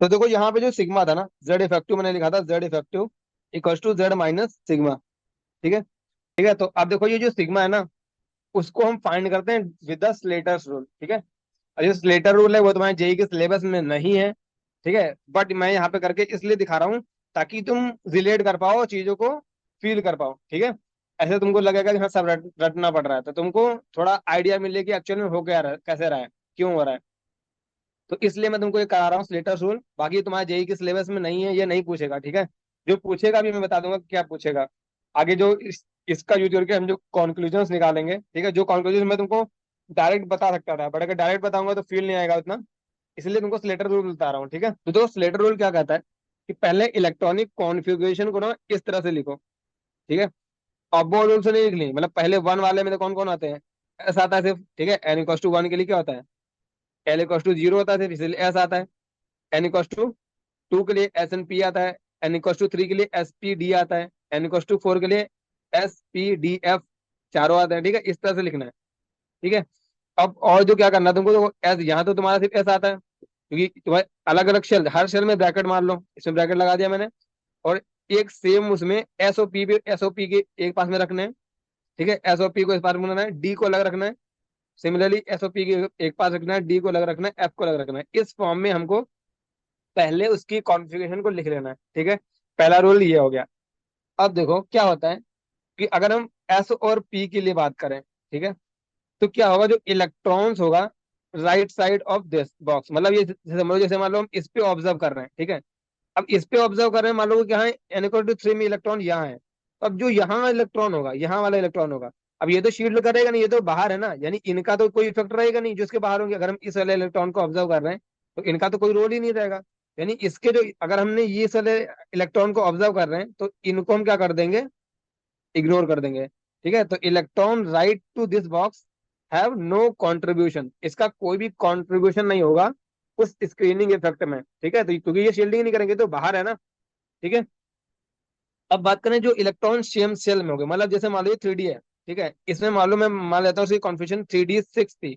तो देखो यहाँ पे जो सिग्मा था ना, जेड इफेक्टिव मैंने लिखा था, Z effective equal to Z minus sigma. ठीक है। ठीक है, तो अब देखो ये जो सिग्मा है ना, उसको हम फाइंड करते हैं विद द स्लेटर्स रूल। ठीक है। और जो स्लेटर रूल है वो तुम्हारे जेई के सिलेबस में नहीं है। ठीक है, बट मैं यहाँ पे करके इसलिए दिखा रहा हूँ ताकि तुम रिलेट कर पाओ चीजों को, फील कर पाओ। ठीक है। ऐसे तुमको लगेगा कि हाँ सब रटना पड़ रहा है, तो तुमको थोड़ा आइडिया मिले कि एक्चुअल में हो क्या रहा है, कैसे रहा है, क्यों हो रहा है। तो इसलिए मैं तुमको ये करा रहा हूँ स्लेटर्स रूल। बाकी तुम्हारे जेई के सिलेबस में नहीं है, ये नहीं पूछेगा। ठीक है। जो पूछेगा भी मैं बता दूंगा क्या पूछेगा। आगे जो इसका यूज करके हम जो कॉन्क्लूजन निकालेंगे, ठीक है, जो कॉन्क्लूजन मैं तुमको डायरेक्ट बता सकता था, बट अगर डायरेक्ट बताऊंगा तो फील नहीं आएगा उतना। इसलिए तुमको स्लेटर रूल बता रहा हूँ। ठीक है, तो दोस्त स्लेटर रूल क्या कहता है कि पहले इलेक्ट्रॉनिक कॉन्फ़िगरेशन को ना इस तरह से लिखो। ठीक है। अब वो रूल से नहीं लिख ली, मतलब पहले वन वाले में तो कौन कौन आते हैं, एस आता है सिर्फ। ठीक है, एन इक्वल टू वन के लिए क्या होता है, एल इक्वल टू जीरो होता है सिर्फ, इसलिए एस आता है। एन इक्वल टू टू के लिए एस एन पी आता है। एन इक्वल टू थ्री के लिए एस पी डी आता है। एन इक्वल टू फोर के लिए एस पी डी एफ चारों आते हैं। ठीक है, इस तरह से लिखना है। ठीक है। अब और जो क्या करना है तुमको, तो एस यहाँ तो तुम्हारा सिर्फ एस आता है क्योंकि तुम्हारे अलग अलग शेल, हर शेल में ब्रैकेट मार लो, इसमें ब्रैकेट लगा दिया मैंने। और एक सेम उसमें एसओपी भी, एसओपी के एक पास में रखने हैं। ठीक है, एसओपी को इस पास में रखना है, डी को अलग रखना है। सिमिलरली एसओपी के एक पास रखना है, डी को अलग रखना है, एफ को अलग रखना है। इस फॉर्म में हमको पहले उसकी कॉन्फ़िगरेशन को लिख लेना है। ठीक है, पहला रूल ये हो गया। अब देखो क्या होता है कि अगर हम एस और पी के लिए बात करें, ठीक है, तो क्या होगा, जो इलेक्ट्रॉन्स होगा right side of this box, मतलब ये जैसे समझो, जैसे मान लो हम इस पे ऑब्जर्व कर रहे हैं। ठीक है, अब इस पे ऑब्जर्व कर रहे हैं, मान लो कि यहाँ एन इक्वल टू थ्री में इलेक्ट्रॉन यहाँ है, तो अब जो यहाँ इलेक्ट्रॉन होगा, यहाँ वाला इलेक्ट्रॉन होगा, अब ये तो शील्ड करेगा नहीं, ये तो बाहर है ना, यानी इनका तो कोई इफेक्ट रहेगा नहीं जो इसके बाहर होंगे। अगर हम इस वाले इलेक्ट्रॉन को ऑब्जर्व कर रहे हैं तो इनका तो कोई रोल ही नहीं रहेगा। यानी इसके जो, अगर हमने ये वाले इलेक्ट्रॉन को ऑब्जर्व कर रहे हैं तो इनको हम क्या कर देंगे, इग्नोर कर देंगे। ठीक है, तो electron right to this box have no contribution, इसका कोई भी कंट्रीब्यूशन नहीं होगा उस स्क्रीनिंग इफेक्ट में। ठीक है, तो क्योंकि ये शील्डिंग नहीं करेंगे तो बाहर है ना। ठीक है। अब बात करें जो इलेक्ट्रॉन सेम सेल में हो गए, मतलब जैसे मान लो ये थ्री डी है। ठीक है, इसमें मान लो मैं मान लेता हूँ उसकी कॉन्फिगरेशन थ्री डी सिक्स थी।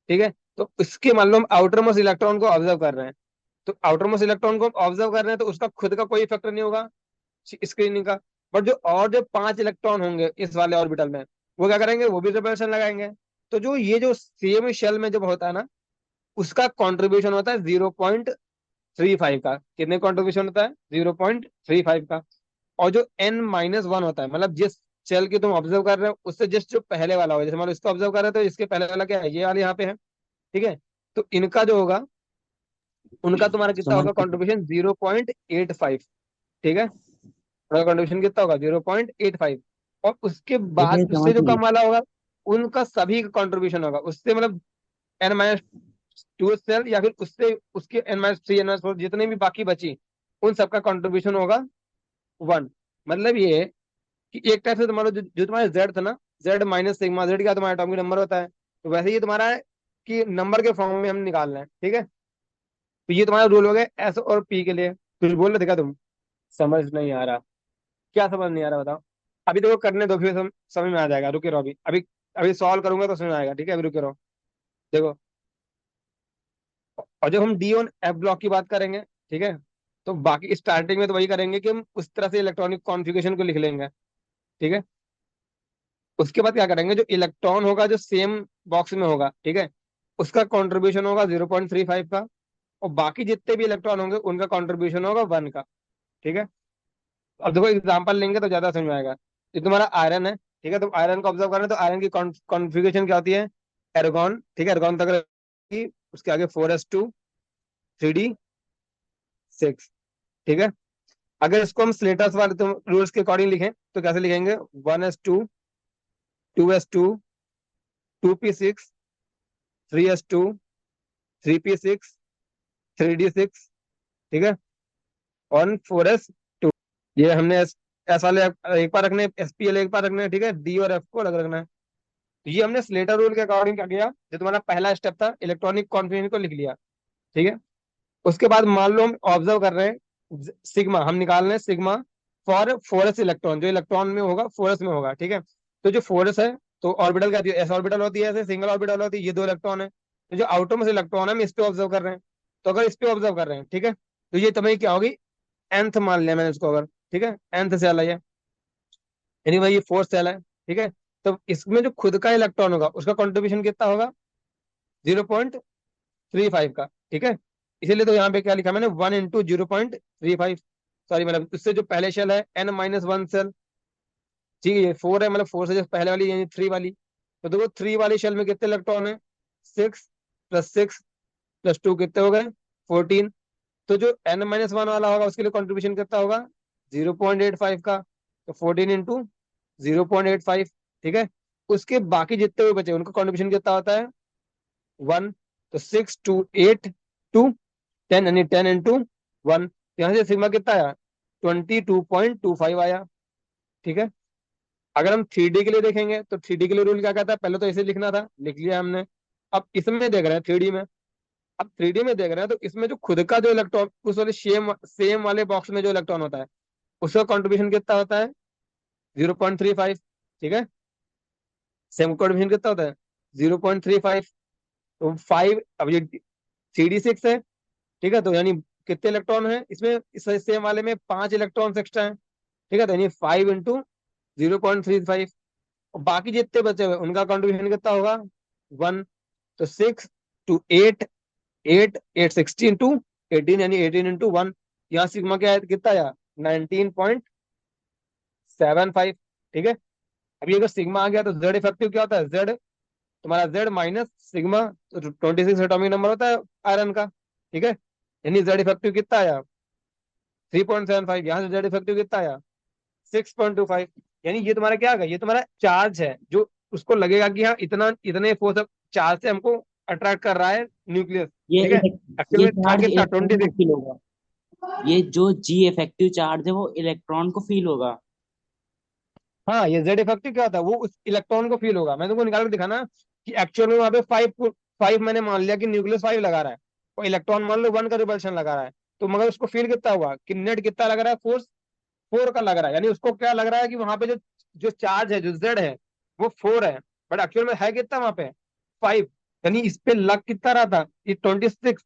ठीक है, तो इसके मान लो हम आउटर मोस्ट इलेक्ट्रॉन को ऑब्जर्व कर रहे हैं, तो आउटर मोस्ट इलेक्ट्रॉन को ऑब्जर्व कर रहे हैं तो उसका खुद का कोई इफेक्ट नहीं होगा स्क्रीनिंग का। बट जो और जो पांच इलेक्ट्रॉन होंगे इस वाले ऑर्बिटल में, वो क्या करेंगे, वो भी रिपल्शन लगाएंगे। तो जो ये जो सेम शेल में जब होता है ना, उसका कंट्रीब्यूशन होता है 0.35 का। कितने कंट्रीब्यूशन होता है, 0.35 का। और जो n माइनस वन होता है, मतलब जिस शेल की तुम ऑब्जर्व कर रहे हो उससे जस्ट जो पहले वाला होगा, जैसे मान लो इसको ऑब्जर्व कर रहे हो तो इसके पहले वाला क्या है, ये वाला यहाँ पे है। ठीक है, तो इनका जो होगा, उनका तुम्हारा कितना समझ होगा गया। कंट्रीब्यूशन 0.85। ठीक है, उनका कंट्रीब्यूशन कितना होगा, 0.85। और उसके ठीक है, बाद समझ उससे जो गया। कम वाला होगा, उनका सभी का कंट्रीब्यूशन होगा उससे, मतलब एन माइनस टू सेल या फिर उससे उसके N minus three, N minus four, जितने भी बाकी बची, उन सबका कंट्रीब्यूशन होगा वन। मतलब ये है कि एक टाइप से तुम्हारा जो तुम्हारा जेड था ना, जेड माइनस सिग्मा, जेड क्या तुम्हारा एटॉमिक नंबर होता है, तो वैसे ही तुम्हारा है कि नंबर के फॉर्म में हम निकाल रहे हैं। ठीक है, तो ये तुम्हारा रूल हो गया एस और पी के लिए। कुछ बोल रहे थे क्या तुम, समझ नहीं आ रहा, क्या समझ नहीं आ रहा बताओ। अभी देखो करने दो, फिर समझ में आ जाएगा, रुके रहो अभी अभी। अभी सॉल्व करूंगा तो समझ में आएगा। ठीक है, अभी रुके रहो। देखो, और जब हम डी और एफ ब्लॉक की बात करेंगे, ठीक है, तो बाकी स्टार्टिंग में तो वही करेंगे कि हम उस तरह से इलेक्ट्रॉनिक कॉन्फ़िगरेशन को लिख लेंगे। ठीक है, उसके बाद क्या करेंगे, जो इलेक्ट्रॉन होगा जो सेम बॉक्स में होगा, ठीक है, उसका कंट्रीब्यूशन होगा 0.35 का। और बाकी जितने भी इलेक्ट्रॉन होंगे उनका कंट्रीब्यूशन होगा वन का। ठीक है, अब देखो एग्जांपल लेंगे तो ज्यादा समझ में आएगा। ये तुम्हारा आयरन है। ठीक है, तो आयरन को ऑब्जर्व करें तो आयरन की कॉन्फ़िगरेशन क्या होती है, एर्गॉन। ठीक है, एर्गॉन तक रहेगी, उसके आगे 4s2 3d 6। ठीक है, अगर इसको हम स्लेटर्स वाले तुम रूल्स के अकॉर्डिंग लिखें तो कैसे लिखेंगे, 1s2 2s2 2p6 3s2 3p6 3d6। ठीक है, ऑन 4s2। ये हमने एस वाले एक बार रखने, एस पी एल एक बार रखने, ठीक है, डी और एफ को अलग रखना है। तो ये हमने स्लेटर रूल के अकॉर्डिंग क्या किया, जो तुम्हारा पहला स्टेप था, इलेक्ट्रॉनिक कॉन्फ़िगरेशन को लिख लिया। ठीक है, उसके बाद मान लो हम ऑब्जर्व कर रहे हैं सिग्मा, हम निकाल रहे हैं सिग्मा फॉर फोरस इलेक्ट्रॉन, जो इलेक्ट्रॉन में होगा फोरस में होगा। ठीक है, तो जो फोरस है, तो ऑर्बिटल क्या है, एस ऑर्बिटल होती है, ऐसे सिंगल ऑर्बिटल होती है, ये दो इलेक्ट्रॉन है। तो जो आउटर में से इलेक्ट्रॉन है हम इस पे ऑब्जर्व कर रहे हैं। तो अगर इस पे ऑब्जर्व कर रहे हैं, ठीक है, तो ये तुम्हें क्या होगी, nth मान लिया मैंने इसको अगर, ठीक है, nth सेल है ये, यानी भाई ये फोर्थ सेल है, ठीक है। तो इसमें जो खुद का इलेक्ट्रॉन होगा उसका कॉन्ट्रीब्यूशन कितना होगा, 0.35 का, ठीक है। इसीलिए तो यहाँ पे क्या लिखा मैंने, 1 × 0.35, सॉरी मतलब उससे जो पहले शेल है n-1 सेल, ठीक है, ये 4 है, मतलब 4 से जो पहले वाली यानी 3 वाली, तो देखो 3 वाली शेल में कितने इलेक्ट्रॉन है, 6 + 6 + 2 कितने हो गए, 14। तो जो n-1 वाला होगा उसके लिए कॉन्ट्रीब्यूशन कितना होगा, 0.85 का, तो 14 × 0.85, ठीक है। उसके बाकी जितने हुए बचे उनका कॉन्ट्रीब्यूशन कितना होता है, 1। तो 6 2 8 2 10, यानी 10 × 1। यहाँ से सिग्मा कितना आया, 22.25 आया, ठीक है। अगर हम 3D के लिए देखेंगे तो 3D के लिए रूल क्या कहता है, पहले तो ऐसे लिखना था, लिख लिया हमने। अब इसमें देख रहे हैं 3D में, अब 3D में देख रहे हैं तो इसमें जो खुद का जो इलेक्ट्रॉन उस वाले सेम सेम वाले बॉक्स में जो इलेक्ट्रॉन होता है उसका कंट्रीब्यूशन कितना होता है, 0.35, ठीक है। सेम कंट्रीब्यूशन कितना होता है, 0.35। तो 5, अब ये 3D 6 है, ठीक है, तो यानी कितने इलेक्ट्रॉन है इसमें, इस सेम वाले में 5 इलेक्ट्रॉन एक्स्ट्रा है, ठीक है, तो यानी 5 × 0.35। और बाकी जितने बचे हुए उनका कंट्रीब्यूशन कितना होगा, 1। तो 6 2 8, 8 8 16 × 18, यानी 18 × 1। यहाँ सिग्मा क्या है, कितना आया, 19.75, ठीक है। अभी अगर सिग्मा आ गया तो जेड इफेक्टिव क्या होता है, जेड तुम्हारा जेड माइनस सिग्मा, तो 26 एटॉमिक नंबर होता है आयरन का, ठीक है। यानी जेड इफेक्टिव कितना आया, 3.75। यहाँ से जेड इफेक्टिव कितना आया, 6.25। यानी ये तुम्हारा क्या होगा, ये तुम्हारा चार्ज है जो उसको लगेगा कि हाँ इतना इतने फोर्स चार्ज से हमको अट्रैक्ट कर रहा है न्यूक्लियस, ये ठीक है। एक्चुअल ये में था चार्ज कितना, इलेक्ट्रॉन को 26। फील होगा। ये जो जी इफेक्टिव चार्ज है वो इलेक्ट्रॉन को फील होगा। हाँ, ये जेड इफेक्टिव क्या होता है, वो उस इलेक्ट्रॉन को फील होगा। मैं तुमको निकाल के दिखाना कि एक्चुअल में वहां पे 5 मैंने मान लिया कि न्यूक्लियस 5 लगा रहा है और इलेक्ट्रॉन मान लो 1 का रिपल्शन लगा रहा है, तो मगर उसको फील कितना हुआ कि नेट कितना लग रहा है, फोर्स 4 का लग रहा है। यानी उसको क्या लग रहा है कि वहां पे जो जो चार्ज है जो जेड है वो 4 है, बट एक्चुअल में है कितना वहां पे, 5। यानी इस पे लग कितना रहा था, ये 26।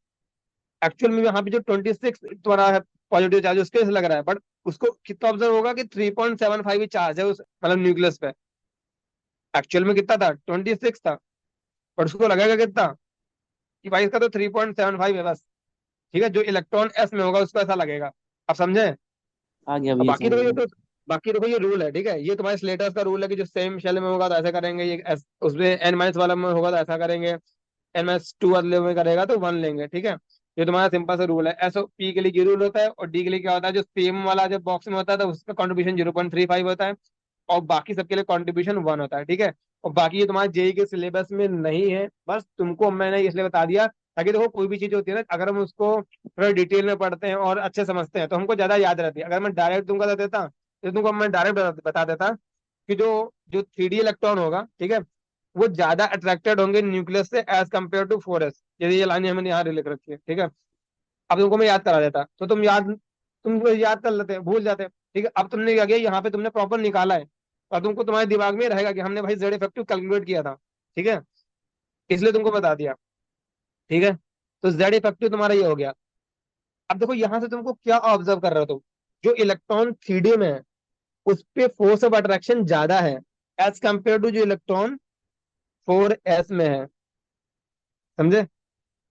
एक्चुअल में यहाँ पे जो 26 तुम्हारा है पॉजिटिव चार्ज उसके से लग रहा है, बट उसको कितना ऑब्जर्व होगा कि 3.75 चार्ज है उस मतलब न्यूक्लियस पे। एक्चुअल में कितना था, 26 था, बट उसको लगेगा कितना कि भाई इसका तो 3.75 है बस, ठीक है। जो इलेक्ट्रॉन एस में होगा उसको ऐसा लगेगा। अब समझे। आ गया अब भैया बाकी समझ तो ये में। तो बाकी देखो ये रूल है, ठीक है, ये तुम्हारे स्लेटर्स का रूल है कि जो सेम शेल में होगा तो ऐसा करेंगे, ये उसमें n- वाला में होगा तो ऐसा करेंगे, n-2 वाले में करेगा तो 1 लेंगे, ठीक है। ये तुम्हारा सिंपल सा रूल है। एस ओ पी के लिए ये रूल होता है, और डी के लिए क्या होता है, जो सेम वाला जब बॉक्स में होता है तो उसका कॉन्ट्रीब्यूशन 0.35 होता है, और बाकी सबके लिए कॉन्ट्रीब्यूशन 1 होता है, ठीक है। और बाकी ये तुम्हारे जेई के सिलेबस में नहीं है, बस तुमको मैंने इसलिए बता दिया ताकि देखो कोई भी चीज होती है ना, अगर हम उसको थोड़ा डिटेल में पढ़ते हैं और अच्छे समझते हैं तो हमको ज्यादा याद रहती है। अगर मैं डायरेक्ट तुमको बता देता, तो तुमको मैं डायरेक्ट बता देता कि जो जो 3D इलेक्ट्रॉन होगा, ठीक है, वो ज्यादा अट्रैक्टेड होंगे न्यूक्लियस से एज कम्पेयर टू 4s। यदि ये लाइन हमने यहाँ लिख रखी है, ठीक है। अब तुमको मैं याद करा देता तो तुम याद कर लेते, भूल जाते, ठीक है। अब तुमने क्या किया, यहाँ पे तुमने प्रॉपर निकाला है और तुमको तुम्हारे दिमाग में रहेगा कि हमने भाई जेड इफेक्टिव कैलकुलेट किया था, ठीक है, इसलिए तुमको बता दिया, ठीक है। तो जेड इफेक्टिव तुम्हारा ये हो गया। अब देखो यहाँ से तुमको क्या ऑब्जर्व कर रहे हो तुम, जो इलेक्ट्रॉन 3D में है उस पे फोर्स ऑफ अट्रैक्शन ज्यादा है एज कंपेयर टू जो इलेक्ट्रॉन 4s में है, समझे।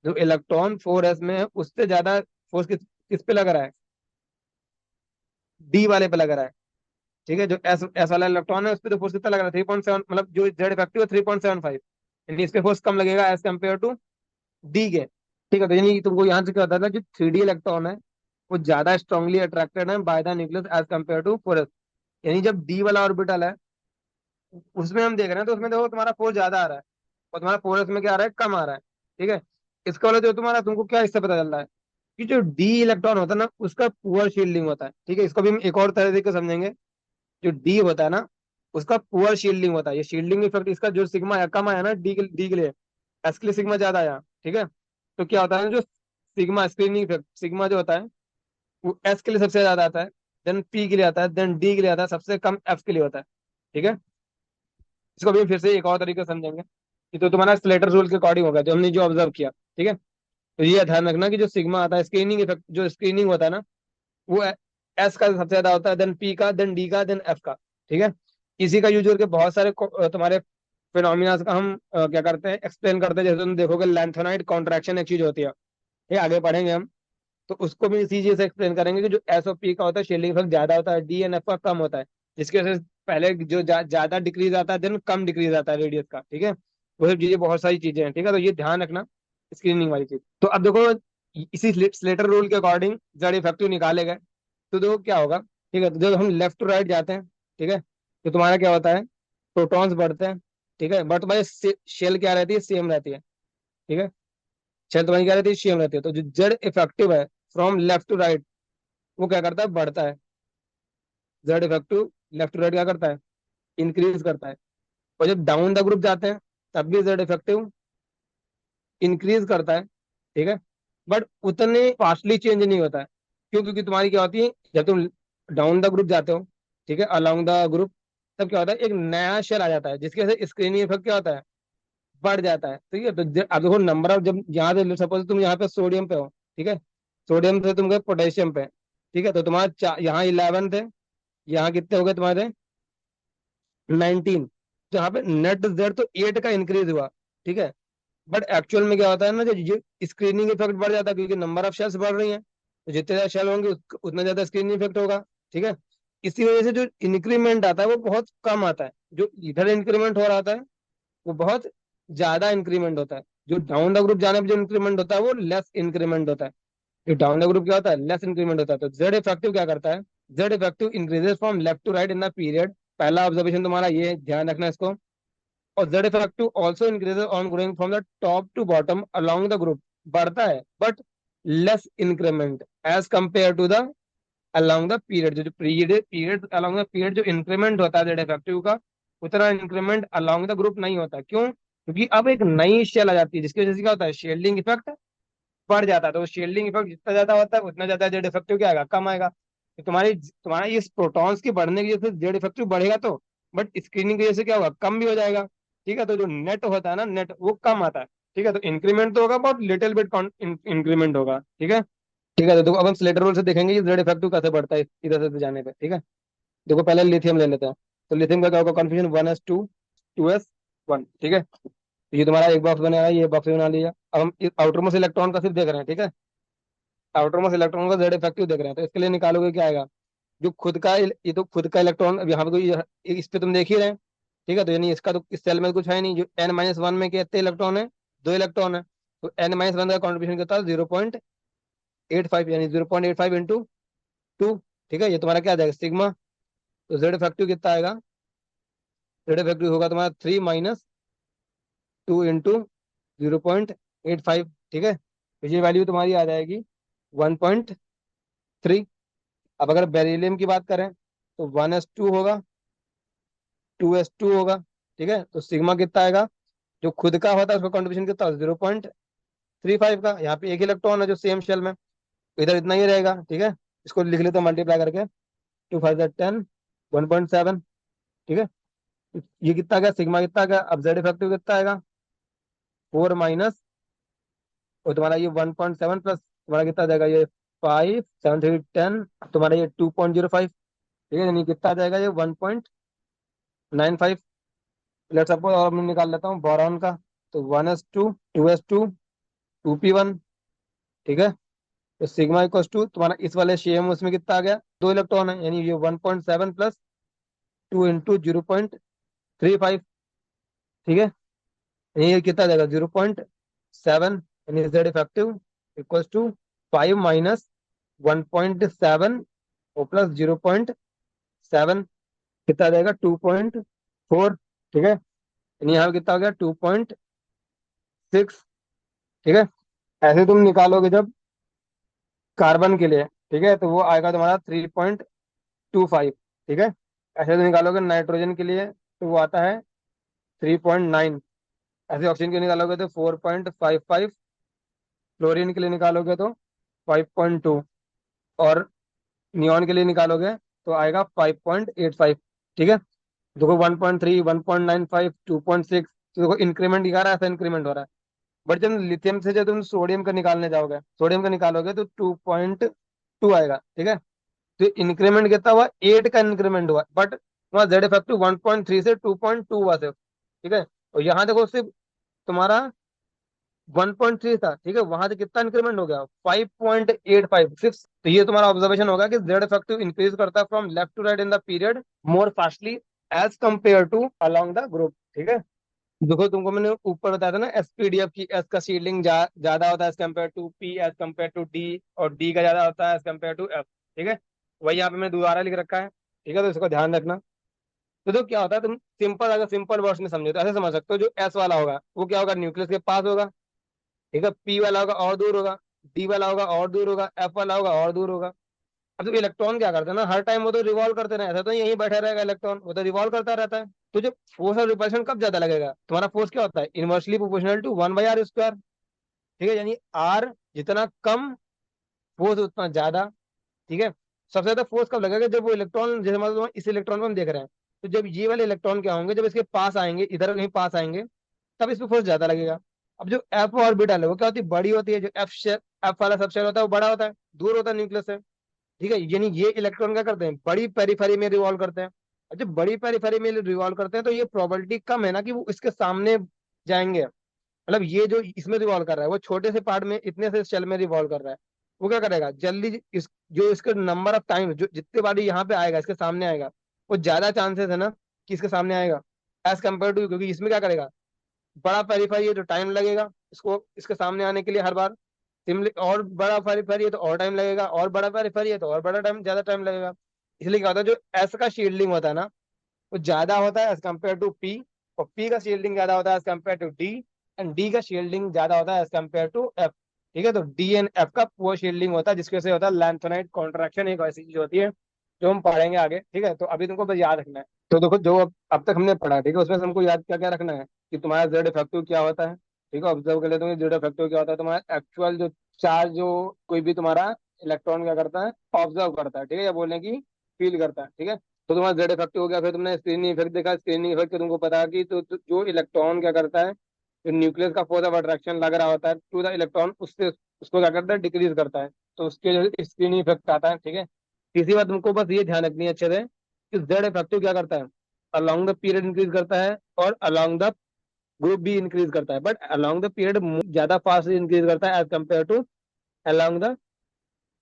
जो इलेक्ट्रॉन 4s में है उससे ज्यादा फोर्स किस पे लग रहा है, डी वाले पे लग रहा है, ठीक है। जो एस एस वाला इलेक्ट्रॉन है उस पर तो फोर्स कितना लग रहा है, 3.7, मतलब जो जेड इफेक्टिव है 3.75, यानी इस पे फोर्स कम लगेगा एज कम्पेयर टू डी के, ठीक है। तो यानी तुमको यहाँ से क्या होता है जो 3D इलेक्ट्रॉन है वो ज्यादा स्ट्रांगली अट्रैक्टेड है by the nucleus as compare to 4s। यानी जब डी वाला ऑर्बिटल है उसमें हम देख रहे हैं तो उसमें देखो तुम्हारा फोर्स ज्यादा आ रहा है और तुम्हारा 4s में क्या आ रहा है, कम आ रहा है, ठीक है। इसका वाला जो तुम्हारा तुमको क्या इससे पता चल रहा है कि जो डी इलेक्ट्रॉन होता है ना उसका पुअर शील्डिंग होता है, ठीक है। इसको भी हम एक और तरह से समझेंगे। जो डी होता है ना उसका पुअर शील्डिंग होता है, ये शील्डिंग इफेक्ट इसका जो सिग्मा है कम आया ना डी के लिए, एस के लिए सिग्मा ज्यादा आया, ठीक है। तो क्या होता है जो सिग्मा स्क्रीनिंग इफेक्ट सिग्मा जो होता है वो एस के लिए सबसे ज्यादा आता है, देन पी के लिए आता है, देन डी के लिए आता है, सबसे कम एफ के लिए होता है, ठीक है। इसको भी फिर से एक और तरीके से समझेंगे। ये तो तुम्हारा स्लेटर रूल के अकॉर्डिंग होगा जो हमने जो ऑब्जर्व किया, ठीक है। तो ये ध्यान रखना कि जो सिग्मा आता है, स्क्रीनिंग इफेक्ट, जो स्क्रीनिंग होता है ना, वो एस का सबसे ज्यादा होता है, देन पी का, देन डी का, देन एफ का। ठीक है। इसी का यूज करके बहुत सारे तुम्हारे फिनोमिना का हम क्या करते हैं, एक्सप्लेन करते हैं। जैसे तुम देखोगे लैंथोनाइड कॉन्ट्रैक्शन एक चीज होती है, ये आगे पढ़ेंगे हम। तो उसको भी इसी चीज से एक्सप्लेन करेंगे कि जो एस और पी का होता है शील्डिंग इफेक्ट ज्यादा होता है, डी एन एफ का कम होता है, जिसकी वजह से पहले जो ज्यादा डिक्रीज आता है, देन कम डिक्रीज आता है रेडियस का। ठीक है। वो सब चीजें, बहुत सारी चीजें हैं। ठीक है, तो ये ध्यान रखना स्क्रीनिंग वाली चीज। तो अब देखो, इसी स्लेटर रूल के अकॉर्डिंग जेड इफेक्टिव निकाले गए। तो देखो क्या होगा। ठीक है, तो जब हम लेफ्ट टू राइट जाते हैं, ठीक है, तो तुम्हारा क्या होता है, प्रोटॉन्स बढ़ते हैं। ठीक है, बट तुम्हारी शेल क्या रहती है, सेम रहती है। ठीक है, शेल तुम्हारी क्या रहती है, सेम रहती है। तो जो जेड इफेक्टिव है फ्रॉम लेफ्ट टू राइट, वो क्या करता है, बढ़ता है। Z effective left to right क्या करता है, इंक्रीज करता है। और जब डाउन द ग्रुप जाते हैं, तब भी जेड इफेक्टिव इंक्रीज करता है। ठीक है, बट उतने फास्टली चेंज नहीं होता है। क्यों? क्योंकि तुम्हारी क्या होती है, जब तुम डाउन द ग्रुप जाते हो, ठीक है, अलोंग द ग्रुप, तब क्या होता है, एक नया शेल आ जाता है, जिसकी वजह से स्क्रीनिंग इफेक्ट क्या होता है, बढ़ जाता है। ठीक है, तो अब देखो नंबर ऑफ, जब यहाँ से सपोज तुम यहाँ पे सोडियम पे हो, ठीक है, सोडियम से तुम गए पोटेशियम पे। ठीक है, तो तुम्हारा यहाँ 11 थे, यहाँ कितने हो गए तुम्हारे, 19। जहाँ पे नेट जेड तो 8 का इंक्रीज हुआ। ठीक है, बट एक्चुअल में क्या होता है ना, जो स्क्रीनिंग इफेक्ट बढ़ जाता है, क्योंकि नंबर ऑफ शेल्स बढ़ रही हैं, तो जितने ज्यादा शेल होंगे उतना ज्यादा स्क्रीनिंग इफेक्ट होगा। ठीक है, इसी वजह से जो इंक्रीमेंट आता है वो बहुत कम आता है। जो इधर इंक्रीमेंट हो रहा था वो बहुत ज्यादा इंक्रीमेंट होता है। जो डाउन द ग्रुप जाने पर जो इंक्रीमेंट होता है वो लेस इंक्रीमेंट होता है। जो डाउन द ग्रुप क्या होता है, लेस इंक्रीमेंट होता है। तो जेड इफेक्टिव क्या करता है, Z effective increases from left to right in the period. पहला ऑब्जर्वेशन तुम्हारा ये है, ध्यान रखना इसको। और Z effective also increases on growing from the top to bottom along the group. बढ़ता है but less increment as compare to the along the period. जो period period along the period जो इंक्रीमेंट होता है जेड इफेक्टिव का, उतना increment along the group नहीं होता। क्यों? क्योंकि अब एक नई शेल आ जाती है, जिसकी वजह से क्या होता है, शेल्डिंग इफेक्ट बढ़ जाता है। तो शेल्डिंग इफेक्ट जितना ज्यादा होता है, उतना ज्यादा जेड इफेक्टिव क्या आएगा, कम आएगा। तो तुम्हारा इस प्रोटॉन्स की बढ़ने की वजह से जेड इफेक्टिव बढ़ेगा, तो बट स्क्रीनिंग की वजह से क्या होगा, कम भी हो जाएगा। ठीक है, तो जो नेट होता है ना, नेट वो कम आता है। ठीक है, तो इंक्रीमेंट तो होगा, बहुत लिटिल बिट इंक्रीमेंट होगा। ठीक है। ठीक है, तो देखो अब हम स्लेटर रूल से देखेंगे कि जेड इफेक्टिव कैसे बढ़ता है इधर से जाने पे। ठीक है, देखो पहले लिथियम ले लेते हैं। तो लिथियम का क्या होगा, कॉन्फिगरेशन 1s2 2s1। ठीक है, तो ये तुम्हारा एक बॉक्स बनेगा, ये बॉक्स बना लिया। अब हम आउटर मोस्ट इलेक्ट्रॉन का सिर्फ देख रहे हैं। ठीक है, आउटर मोस्ट इलेक्ट्रॉन का जेड इफेक्टिव देख रहे हैं, तो इसके लिए निकालोगे क्या आएगा, जो खुद का ये तो खुद का इलेक्ट्रॉन, अब यहाँ पे कोई इस पे तुम देख ही रहे हैं। ठीक है, तो यानी इसका तो इस सेल में कुछ है नहीं। जो n-1 में कितने इलेक्ट्रॉन है, 2 इलेक्ट्रॉन है। तो n-1 का कॉन्ट्रीब्यूशन कितना है, 0.85, यानी 0.85 इंटू 2। ठीक है, ये तुम्हारा क्या आ जाएगा, सिग्मा। तो जेड इफेक्टिव कितना आएगा, जेड इफेक्टिव होगा तुम्हारा 3 - 2 इंटू 0.85। ठीक है, तो ये वैल्यू तुम्हारी आ जाएगी 1.3। अब अगर बेरिलियम की बात करें, तो 1s2 होगा, 2s2 होगा। ठीक है, तो सिग्मा कितना आएगा, जो खुद का होता है उसका कंट्रीब्यूशन कितना, 0.35 का। यहाँ पे एक इलेक्ट्रॉन है जो सेम शेल में, तो इधर इतना ही रहेगा। ठीक है, इसको लिख लेते हैं मल्टीप्लाई करके, 2 × 5 = 10, 1.7। ठीक है, ये कितना गया, सिग्मा कितना गया। अब जेड इफेक्टिव कितना आएगा, 4 - और तुम्हारा ये 1.7 प्लस तुम्हारा कितना आ जाएगा, ये 5 7 3 10, तुम्हारा ये 2.05। ठीक है, यानी कितना आ जाएगा, ये 1.95। लेट्स सपोज, और मैं निकाल लेता हूँ बोरॉन का। तो 1s2 2s2 2p1। ठीक है, तो सिग्मा इक्वल टू तुम्हारा इस वाले शेम उसमें कितना आ गया, 2 इलेक्ट्रॉन है, यानी ये 1.7 प्लस 2 × 2 0.35। ठीक है, यानी ये कितना आ जाएगा, 0.7। यानी जेड इफेक्टिव इक्वल टू 5 - 1.7 और प्लस 0.7, कितना आ जाएगा, 2.4। ठीक है, यानी यहाँ पे कितना हो गया, 2.6। ठीक है, ऐसे तुम निकालोगे जब कार्बन के लिए, ठीक है, तो वो आएगा तुम्हारा 3.25। ठीक है, ऐसे तो निकालोगे नाइट्रोजन के लिए, तो वो आता है 3.9। ऐसे ऑक्सीजन के लिए निकालोगे तो 4.55। क्लोरीन के लिए निकालोगे तो 5.2। और नियॉन के लिए निकालोगे तो आएगा 5.85। ठीक है, देखो 1.3 1.95 2.6, तो देखो इंक्रीमेंट दिखा रहा है, ऐसा इंक्रीमेंट हो रहा है। बट जब लिथियम से जब तुम सोडियम का निकालने जाओगे, सोडियम का निकालोगे तो 2.2 आएगा, ठीक है। तो इंक्रीमेंट कितना हुआ, 8 का इंक्रीमेंट हुआ, बट वहाँ जेड इफेक्टिव 1.3 से 2.2 हुआ सिर्फ, ठीक है। और यहाँ देखो सिर्फ तुम्हारा 1.3 था, ठीक है, वहां से कितना इंक्रीमेंट हो गया, 5.85 तो ये तुम्हारा ऑब्जर्वेशन होगा कि जेड इफेक्टिव इंक्रीज करता है from left to right in the period more fastly as compare to along the group, ठीक है। देखो तुमको मैंने ऊपर बताया था ना, एसपीडीएफ की एस का शील्डिंग ज्यादा होता है as compare to P, as compare to D, और डी का ज्यादा होता है एज कम्पेयर टू एफ, ठीक है। वही यहाँ पे मैंने दोबारा लिख रखा है, ठीक है, तो इसको ध्यान रखना। तो क्या होता है, तुम सिंपल, अगर सिंपल वर्ड्स में समझे तो ऐसे समझ सकते हो, जो एस वाला होगा वो क्या होगा, न्यूक्लियस के पास होगा, ठीक है। पी वाला होगा और दूर होगा, डी वाला होगा और दूर होगा, एफ वाला होगा और दूर होगा। अब तो इलेक्ट्रॉन क्या करते हैं ना, हर टाइम वो तो रिवॉल्व करते रहे, ऐसा तो यहीं बैठा रहेगा इलेक्ट्रॉन, वो तो रिवॉल्व करता रहता है। तो जब फोर्स ऑफ रिपल्शन कब ज्यादा लगेगा, तुम्हारा फोर्स क्या होता है, इनवर्सली प्रोपोर्शनल टू 1/r², ठीक है, यानी आर जितना कम, फोर्स उतना ज्यादा, ठीक है। सबसे ज्यादा फोर्स कब लगेगा, जब वो इलेक्ट्रॉन, जैसे मान लो इस इलेक्ट्रॉन को हम देख रहे हैं, तो जब ये वाले इलेक्ट्रॉन क्या होंगे, जब इसके पास आएंगे, इधर कहीं पास आएंगे, तब इस पे फोर्स ज्यादा लगेगा। अब जो एफ ऑर्बिटल है वो क्या होती है, बड़ी होती है, जो एफ वाला सबशेल होता है वो बड़ा होता है, दूर होता है न्यूक्लियस से, ठीक है। यानी ये इलेक्ट्रॉन क्या करते हैं, बड़ी पेरिफेरी में रिवॉल्व करते हैं। और जब बड़ी पेरिफेरी में रिवॉल्व करते हैं तो ये प्रोबेबिलिटी कम है ना कि वो इसके सामने जाएंगे। मतलब ये जो इसमें रिवॉल्व कर रहा है वो छोटे से पार्ट में, इतने से शेल में रिवॉल्व कर रहा है, वो क्या करेगा, जल्दी इस जो इसके नंबर ऑफ टाइम, जो जितने बार यहाँ पे आएगा इसके सामने आएगा, वो ज्यादा चांसेस है ना कि इसके सामने आएगा एज कम्पेयर टू, क्योंकि इसमें क्या करेगा, बड़ा पेरीफेरी है तो टाइम लगेगा इसको इसके सामने आने के लिए हर बार, सिमली और बड़ा पेरीफेरी है तो और टाइम लगेगा, और बड़ा पेरीफेरी है तो और बड़ा टाइम, ज्यादा टाइम लगेगा। इसलिए क्या होता है, जो एस का शील्डिंग होता है ना वो ज्यादा होता है एज कम्पेयर टू पी, और पी का शील्डिंग ज्यादा होता है as compare to D, and D का शील्डिंग ज्यादा होता है एज कम्पेयर टू एफ, ठीक है। तो डी एंड एफ का वो शील्डिंग होता है जिसके से होता है लैंथेनाइट कॉन्ट्रैक्शन, एक ऐसी चीज होती है जो हम पढ़ेंगे आगे, ठीक है। तो अभी तुमको बस याद रखना है। तो देखो जो अब तक हमने पढ़ा, ठीक है, उसमें से हमको याद क्या क्या रखना है, कि तुम्हारा जेड इफेक्टिव क्या होता है, ठीक है, ऑब्जर्व कर लेते हैं जेड इफेक्टिव क्या होता है, तुम्हारा एक्चुअल जो चार्ज, जो कोई भी तुम्हारा इलेक्ट्रॉन क्या करता है, ऑब्जर्व करता है, ठीक है, या बोलने की फील करता है, ठीक है। तो तुम्हारा जेड इफेक्टिव हो गया, फिर तुमने स्क्रीनिंग इफेक्ट देखा, स्क्रीनिंग इफेक्ट तुमको पता कि तो जो इलेक्ट्रॉन क्या करता है, जो न्यूक्लियस का फोर्स ऑफ अट्रैक्शन लग रहा होता है टू द इलेक्ट्रॉन, उससे उसको क्या करता है, डिक्रीज करता है, तो उसके जो स्क्रीनिंग इफेक्ट आता है, ठीक है। तीसरी बात तुमको बस ये ध्यान रखनी है अच्छे से, कि जेड इफेक्टिव क्या करता है, अलोंग द पीरियड इंक्रीज करता है, और अलोंग द ग्रुप भी इंक्रीज करता है, बट अलोंग द पीरियड ज्यादा फास्ट इंक्रीज करता है as compare to along the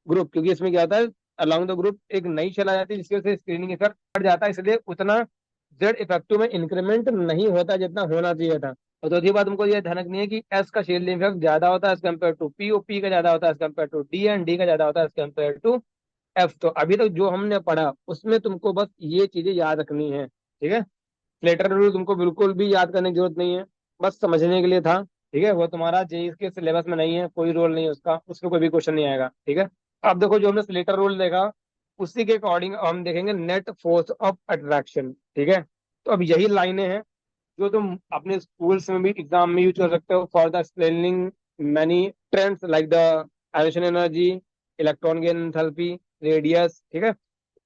group, क्योंकि इसमें क्या होता है, अलोंग द ग्रुप एक नई चला जाती है जिसकी वजह से स्क्रीनिंग इफेक्ट बढ़ जाता है, इसलिए उतना जेड इफेक्टिव में इंक्रीमेंट नहीं होता जितना होना चाहिए था। और चौथी बात तुमको ये ध्यान रखनी है कि एस का शील्डिंग इफेक्ट ज्यादा होता है एज कम्पेयर टू पी, और पी का ज्यादा होता है as compare to D, and D का ज्यादा होता है एज कम्पेयर टू एफ। तो अभी तक जो हमने पढ़ा उसमें तुमको बस ये चीजें याद रखनी है, ठीक है। लेटर रूल तुमको बिल्कुल भी याद करने की जरूरत नहीं है, बस समझने के लिए था, ठीक है। वो तुम्हारा जेई के सिलेबस में नहीं है, कोई रोल नहीं है उसका, उसमें कोई भी क्वेश्चन नहीं आएगा, ठीक है। अब देखो जो हमने स्लेटर रूल देखा, उसी के अकॉर्डिंग हम देखेंगे नेट फोर्स ऑफ अट्रैक्शन, ठीक है। तो अब यही लाइनें हैं जो तुम अपने स्कूल्स में भी एग्जाम में यूज कर सकते हो for the explaining many trends like the addition energy, electron gain enthalpy, radius, ठीक है।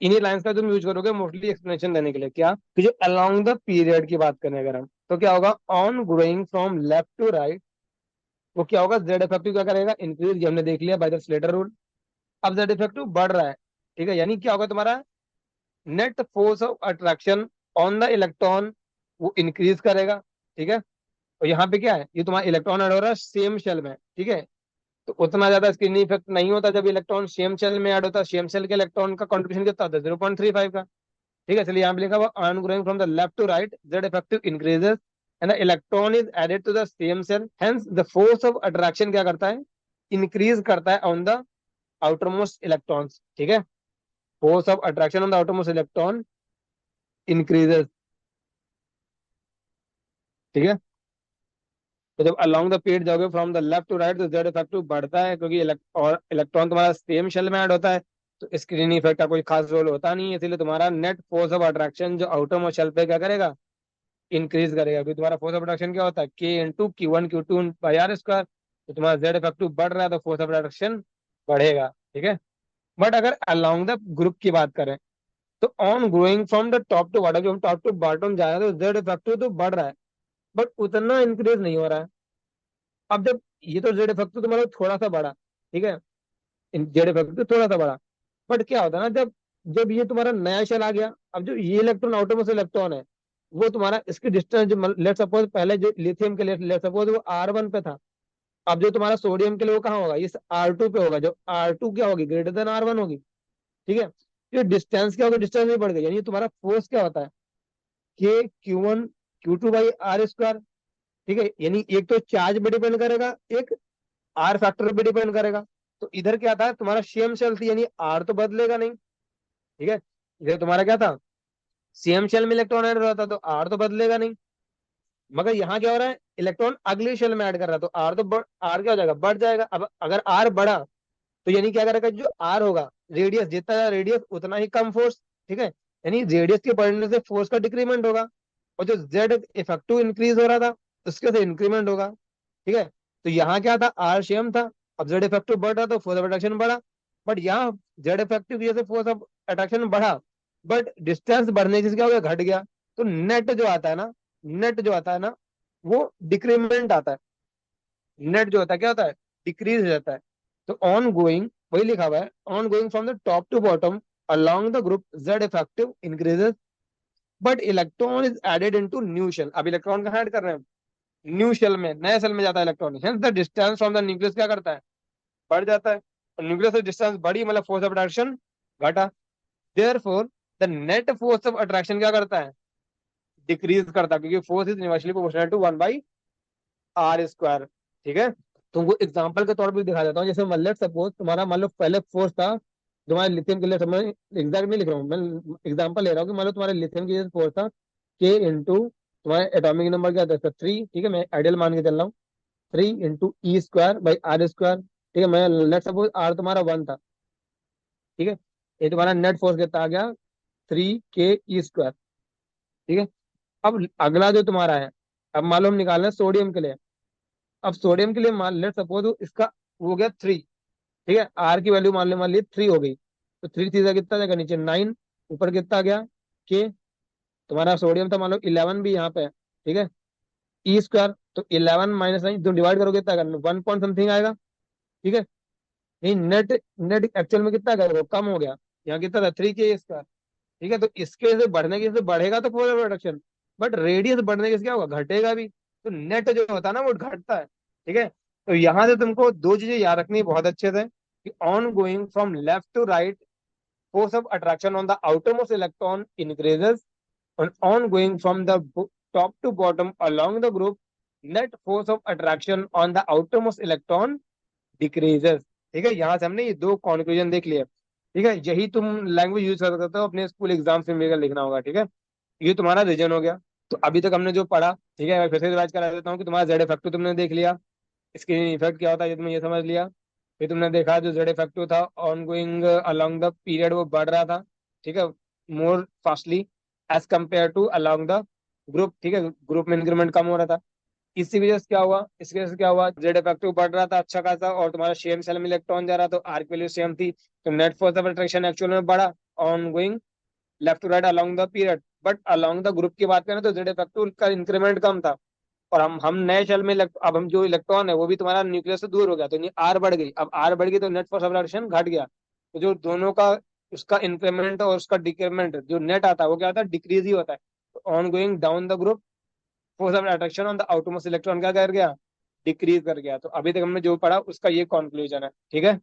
इन्हीं लाइंस का तुम यूज करोगे मोस्टली एक्सप्लेनेशन देने के लिए, क्या कि जो अलोंग द पीरियड की बात करें अगर हम, तो क्या होगा, on growing from left to right, वो क्या होगा, जेड इफेक्टिव क्या करेगा, इंक्रीज, ये हमने देख लिया बाय द स्लेटर रूल। अब जेड इफेक्टिव बढ़ रहा है, ठीक है, यानी क्या होगा, तुम्हारा net force of attraction on the electron वो इंक्रीज करेगा, ठीक है। और यहाँ पे क्या है, ये तुम्हारा इलेक्ट्रॉन ऐड हो रहा है सेम शेल में, ठीक है। तो उतना ज्यादा स्क्रीनिंग इफेक्ट नहीं होता जब इलेक्ट्रॉन सेम शेल में ऐड होता है, सेम शेल के इलेक्ट्रॉन का कॉन्ट्रीब्यूशन कितना होता है, 0.35 का, ठीक है। इसलिए यहाँ पे लिखा हुआ on growing from the left to right Z effective increases and the electron is added to the same shell, hence the force of attraction क्या करता है, इंक्रीज करता है ऑन द आउटरमोस्ट इलेक्ट्रॉन्स, ठीक है। Force of attraction on the outermost electron increases, ठीक है। तो जब अलोंग द पीरियड जाओगे from the left to right तो जेड इफेक्टिव बढ़ता है, क्योंकि और इलेक्ट्रॉन तुम्हारा सेम शेल में ऐड होता है, तो स्क्रीन इफेक्ट का कोई खास रोल होता नहीं है, इसीलिए तुम्हारा नेट फोर्स ऑफ अट्रैक्शन जो आउटर मोस्ट शेल पे क्या करेगा, इंक्रीज करेगा, क्योंकि तुम्हारा फोर्स ऑफ अट्रैक्शन क्या होता है, के इंटू Q1 Q2/r², तो तुम्हारा जेड इफेक्टिव बढ़ रहा है तो फोर्स ऑफ अट्रैक्शन बढ़ेगा, ठीक है। बट अगर अलोंग द ग्रुप की बात करें, तो on growing from the top to bottom, जो हम टॉप टू बॉटम जा रहे हैं तो जेड इफेक्टिव तो बढ़ रहा है, बट उतना इंक्रीज नहीं हो रहा है, अब जब ये तो जेड इफेक्टिव तो मतलब थोड़ा सा बड़ा, ठीक है, जेड इफेक्टिव थोड़ा सा बड़ा, बट क्या होता है ना, जब जब ये तुम्हारा नया शेल आ गया, अब जो ये इलेक्ट्रॉन आउटरमोस्ट इलेक्ट्रॉन है, वो तुम्हारा इसकी डिस्टेंस जो लेट सपोज पहले जो लिथियम के लिए लेट सपोज वो R1 पे था, अब जो तुम्हारा सोडियम के लिए वो कहाँ होगा, इस R2 पे होगा, जो R2 क्या होगी, ग्रेटर देन R1 होगी, ठीक है। ये डिस्टेंस क्या होगा, डिस्टेंस भी बढ़ गई, यानी तुम्हारा फोर्स क्या होता है, के Q1 Q2/R², ठीक है, यानी एक तो चार्ज पे डिपेंड करेगा, एक आर फैक्टर पे डिपेंड करेगा। तो इधर क्या था, तुम्हारा सेम शेल थी, यानी आर तो बदलेगा नहीं, ठीक है। इधर तुम्हारा क्या था, सेम शेल में इलेक्ट्रॉन ऐड हो रहा था, तो आर तो बदलेगा नहीं। मगर यहाँ क्या हो रहा है, इलेक्ट्रॉन अगले शेल में ऐड कर रहा है, तो आर तो आर क्या हो जाएगा, बढ़ जाएगा। अब अगर आर बढ़ा तो यानी क्या करेगा, जो आर होगा, रेडियस जितना रेडियस उतना ही कम फोर्स, ठीक है, यानी रेडियस के बढ़ने से फोर्स का डिक्रीमेंट होगा। और जो जेड इफेक्टिव इंक्रीज हो रहा था, उसके से इंक्रीमेंट होगा, ठीक है। तो यहाँ क्या था, आर सेम था, अब जेड इफेक्टिव बढ़ रहा तो फोर्स ऑफ अट्रैक्शन बढ़ा, बट यहाँ जेड इफेक्टिव की वजह से फोर्स ऑफ अट्रैक्शन बढ़ा, बट डिस्टेंस बढ़ने से क्या हो गया, घट गया। तो नेट जो आता है ना, नेट जो आता है ना, वो डिक्रीमेंट आता है। नेट जो होता है क्या होता है, डिक्रीज हो जाता है। तो ऑन गोइंग, वही लिखा हुआ है, on going from the top to bottom along the group z effective increases but electron is added into new shell। अब इलेक्ट्रॉन कहाँ ऐड कर रहे हैं, न्यू शेल में, नए शेल में जाता है electron, hence the distance from the nucleus क्या करता है, बढ़ जाता है। और न्यूक्लियस से डिस्टेंस बढ़ी मतलब फोर्स ऑफ अट्रैक्शन घटा, therefore the net force of attraction क्या करता है, डिक्रीज करता है, क्योंकि force is inversely proportional to 1/r², ठीक है। तुमको एग्जांपल के तौर पर दिखा देता हूँ, जैसे मान लेट सपोज तुम्हारा, मान लो पहले फोर्स था तुम्हारे लिथियम के लिए, मैं एग्जैक्ट नहीं लिख रहा हूँ, मैं एग्जांपल ले रहा हूँ कि मान लो तुम्हारे लिथियम के लिए फोर्स था के इंटू तुम्हारे एटॉमिक नंबर क्या था, 3, ठीक है, मैं आइडियल मान के चल रहा हूँ, 3 × E²/R², ठीक है, मैं लेट सपोज आर तुम्हारा 1 था, ठीक है, ये तुम्हारा नेट फोर्स कितना आ गया, 3 Ke², ठीक है। अब अगला जो तुम्हारा है, अब मान लो हम निकाल रहे हैं सोडियम के लिए, अब सोडियम के लिए मान लेट सपोज इसका वो हो गया 3, ठीक है, आर की वैल्यू मान ली 3 हो गई, तो 3 3 कितना जाएगा, नीचे 9, ऊपर कितना आ गया के, तुम्हारा सोडियम था मान लो 11 भी यहाँ पे है, ठीक है, E², तो 11 - 9 तुम डिवाइड करोगे कितना आएगा, 1 पॉइंट समथिंग आएगा, ठीक है। नहीं, नेट नेट एक्चुअल में कितना आएगा, वो कम हो गया, यहाँ कितना था 3 Ke², ठीक है। तो इसके से बढ़ने की से बढ़ेगा तो फोर्स प्रोडक्शन, बट रेडियस बढ़ने के से क्या होगा, घटेगा भी, तो नेट जो होता है ना वो घटता है, ठीक है। तो यहाँ से तुमको दो चीजें याद रखनी है बहुत अच्छे से, कि on going from left to right force of attraction on the outermost electron increases, and on going from the top to bottom along the group net force of attraction on the outermost electron decreases। ठीक है, यहां से हमने ये दो conclusion देख लिया, ठीक है। यही तुम लैंग्वेज यूज कर सकते हो अपने स्कूल एग्जाम से मिलकर लिखना होगा, ठीक है। ये तुम्हारा रीजन हो गया। तो अभी तक हमने जो पढ़ा, ठीक है, मैं फिर से रिवाइज करा देता हूँ कि तुम्हारा जेड इफेक्टिव तुमने देख लिया, स्क्रीन इफेक्ट क्या होता है ये तुमने ये समझ लिया, फिर तुमने देखा जो जेड इफेक्टिव था on going along the period वो बढ़ रहा था, ठीक है, more fastly as compare to along the group, ठीक है, ग्रुप में इंक्रीमेंट कम हो रहा था। इसी वजह से क्या हुआ, इसकी वजह से क्या हुआ, जेड इफेक्टिव बढ़ रहा था अच्छा खासा, और तुम्हारा सेम सेल में इलेक्ट्रॉन जा रहा, तो आर की वैल्यू सेम थी, तो net force of attraction actual में बढ़ा on going left to right along the period. But along the group की बात करें तो जेड इफेक्टिव का इंक्रीमेंट कम था, और हम नए शेल में अब हम जो इलेक्ट्रॉन है वो भी तुम्हारा न्यूक्लियस से दूर हो गया, तो नहीं आर बढ़ गई, अब आर बढ़ गई तो नेट फोर्स ऑफ अट्रैक्शन घट गया, तो जो दोनों का उसका इंक्रीमेंट और उसका डिक्रीमेंट जो नेट आता है वो क्या होता है, डिक्रीज ही होता है। तो on going down the group force of attraction on the outermost electron क्या कर गया, डिक्रीज कर गया। तो अभी तक हमने जो पढ़ा उसका ये कंक्लूजन है, ठीक है।